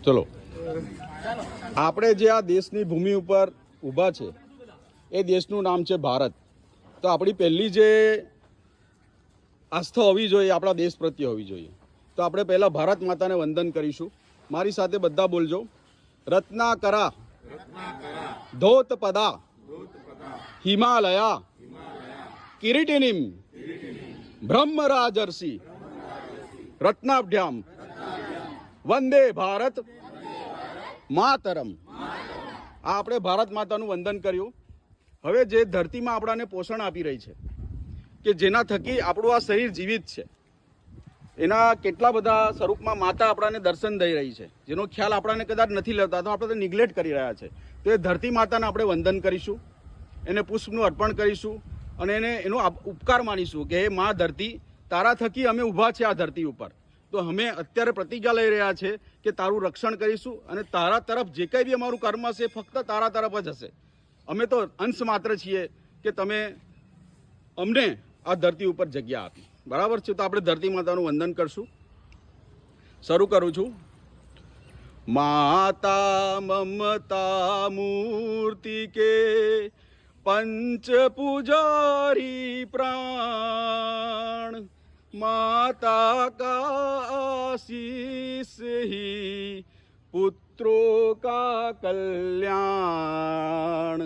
ચલો, આપણે જે આ દેશની ભૂમિ ઉપર ઊભા છે એ દેશનું નામ છે ભારત. તો આપણી પહેલી જે આસ્થા હોવી જોઈએ આપણા દેશ પ્રત્યે હોવી જોઈએ. તો આપણે પહેલાં ભારત માતાને વંદન કરીશું. મારી સાથે બધા બોલજો. રત્નાકરા ધોત પદા હિમાલયા કિરીટિનીમ બ્રહ્મરાજર્ષિ રત્નાભ્યામ વંદે ભારત માતરમ. આ આપણે ભારત માતાનું વંદન કર્યું. હવે જે ધરતીમાં આપણાને પોષણ આપી રહી છે, કે જેના થકી આપણું આ શરીર જીવિત છે, એના કેટલા બધા સ્વરૂપમાં માતા આપણાને દર્શન દઈ રહી છે, જેનો ખ્યાલ આપણાને કદાચ નથી લેતા, તો આપણે નિગ્લેક્ટ કરી રહ્યા છે. તો એ ધરતી માતાને આપણે વંદન કરીશું, એને પુષ્પનું અર્પણ કરીશું અને એનો ઉપકાર માનીશું કે હે મા ધરતી, તારા થકી અમે ઊભા છે આ ધરતી ઉપર. તો અમે અત્યારે પ્રતિજ્ઞા લઈ રહ્યા છે કે તારું રક્ષણ કરીશું અને તારા તરફ જે કંઈ બી અમારું કર્મ હશે ફક્ત તારા તરફ જ હશે. અમે તો અંશ માત્ર છીએ કે તમે અમને આ ધરતી ઉપર જગ્યા આપી. બરાબર છે? તો આપણે ધરતી માતાનું વંદન કરશું. શરૂ કરું છું. માતા મમતા મૂર્તિ કે પંચ પુજારી પ્રાણ, माता का आशीष ही पुत्रो का कल्याण,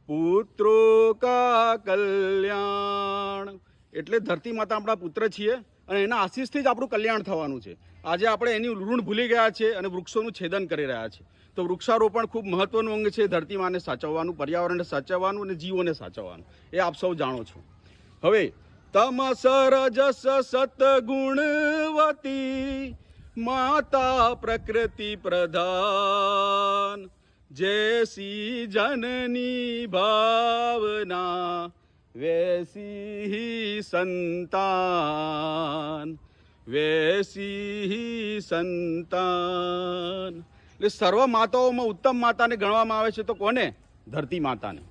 पुत्रो का कल्याણ. એટલે ધરતી માતા આપણા પુત્ર છીએ અને એના આશીષથી જ આપણું કલ્યાણ થવાનું છે. આજે આપણે એની ઋણ ભૂલી ગયા છે અને વૃક્ષોનું છેદન કરી રહ્યા છે. તો વૃક્ષારોપણ ખૂબ મહત્વનું અંગ છે ધરતી માને સાચવવાનું, પર્યાવરણને સાચવવાનું અને જીવોને સાચવવાનું. એ આપ સૌ જાણો છો. હવે तमस रजस सतगुणवती माता प्रकृति प्रधान, जैसी जननी भावना वैसी ही संतान, वैसी ही संतान. એટલે સર્વ માતાઓમાં ઉત્તમ માતાને ગણવામાં આવે છે તો કોને? ધરતી માતાને.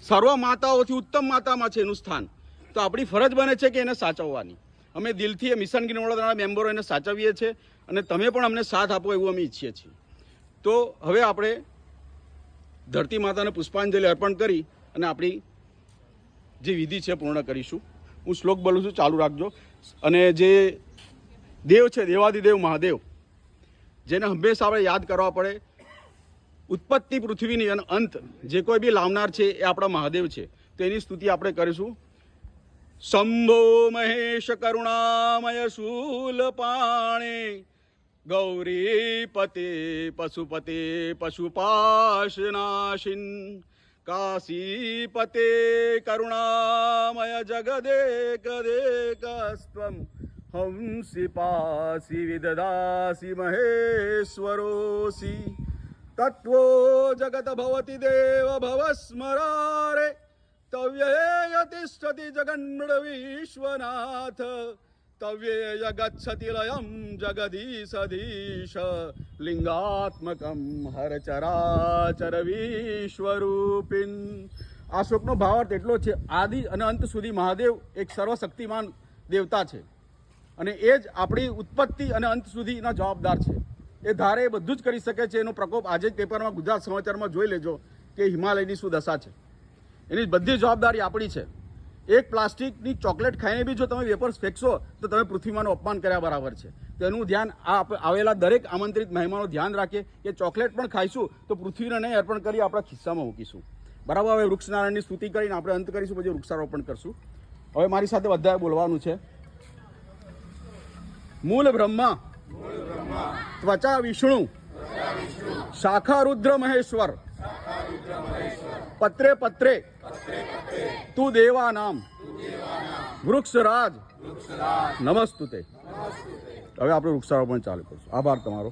સર્વ માતાઓથી ઉત્તમ માતામાં છે એનું સ્થાન. તો આપણી ફરજ બને છે કે એને સાચવવાની. અમે દિલથી એ મિશન ગ્રીન વડોદરાના મેમ્બરો એને સાચવીએ છીએ અને તમે પણ અમને સાથ આપો એવું અમે ઈચ્છીએ છીએ. તો હવે આપણે ધરતી માતાને પુષ્પાંજલિ અર્પણ કરી અને આપણી જે વિધિ છે પૂર્ણ કરીશું. હું શ્લોક બોલું છું, ચાલુ રાખજો. અને જે દેવ છે, દેવાદિદેવ મહાદેવ, જેને હંમેશા આપણે યાદ કરવા પડે. ઉત્પત્તિ પૃથ્વીની અને અંત જે કોઈ બી લાવનાર છે એ આપણા મહાદેવ છે. તો એની સ્તુતિ આપણે કરીશું. શંભો મહેશ કરુણામય શૂલપાણે, ગૌરીપતે પશુપતે પશુપાશનાશિન, કાશીપતે કરુણામય જગદેકદેકસ્ત્વં, હંસી પાસી વિદદાસી મહેશ્વરોસી, તત્વો જગત ભવતિ દેવ ભવસ્મરારે, તવ્યે તિષ્ઠતિ જગન્મૃડ વિશ્વનાથ, તવ્યે ગચ્છતિ લયમ જગદીશધીશ, લિંગાત્મકમ હરચરાચર વિશ્વરૂપિન. આ શ્લોકનો ભાવાર્થ એટલો છે, આદિ અને અંત સુધી મહાદેવ એક સર્વશક્તિમાન દેવતા છે અને એ જ આપણી ઉત્પત્તિ અને અંત સુધીના જવાબદાર છે. એ ધારે એ બધું જ કરી શકે છે. એનો પ્રકોપ આજે જ પેપરમાં ગુજરાત સમાચારમાં જોઈ લેજો કે હિમાલયની શું દશા છે. એની બધી જવાબદારી આપણી છે. એક પ્લાસ્ટિકની ચોકલેટ ખાઈને બી જો તમે વેપર્સ ફેંકશો તો તમે પૃથ્વીમાંનું અપમાન કર્યા બરાબર છે. તો એનું ધ્યાન આવેલા દરેક આમંત્રિત મહેમાનો ધ્યાન રાખે કે ચોકલેટ પણ ખાઈશું તો પૃથ્વીને નહીં અર્પણ કરી આપણા ખિસ્સામાં મૂકીશું. બરાબર? હવે વૃક્ષનારાયણની સ્તુતિ કરીને આપણે અંત કરીશું, પછી વૃક્ષારોપણ કરશું. હવે મારી સાથે બધાએ બોલવાનું છે. મૂળ બ્રહ્મા ત્વચા વિષ્ણુ શાખા રુદ્ર મહેશ્વર, પત્રે પત્રે તું દેવા નામ વૃક્ષરાજ નમસ્તુતે. હવે આપણે વૃક્ષારોપણ ચાલુ કરશું. આભાર તમારો.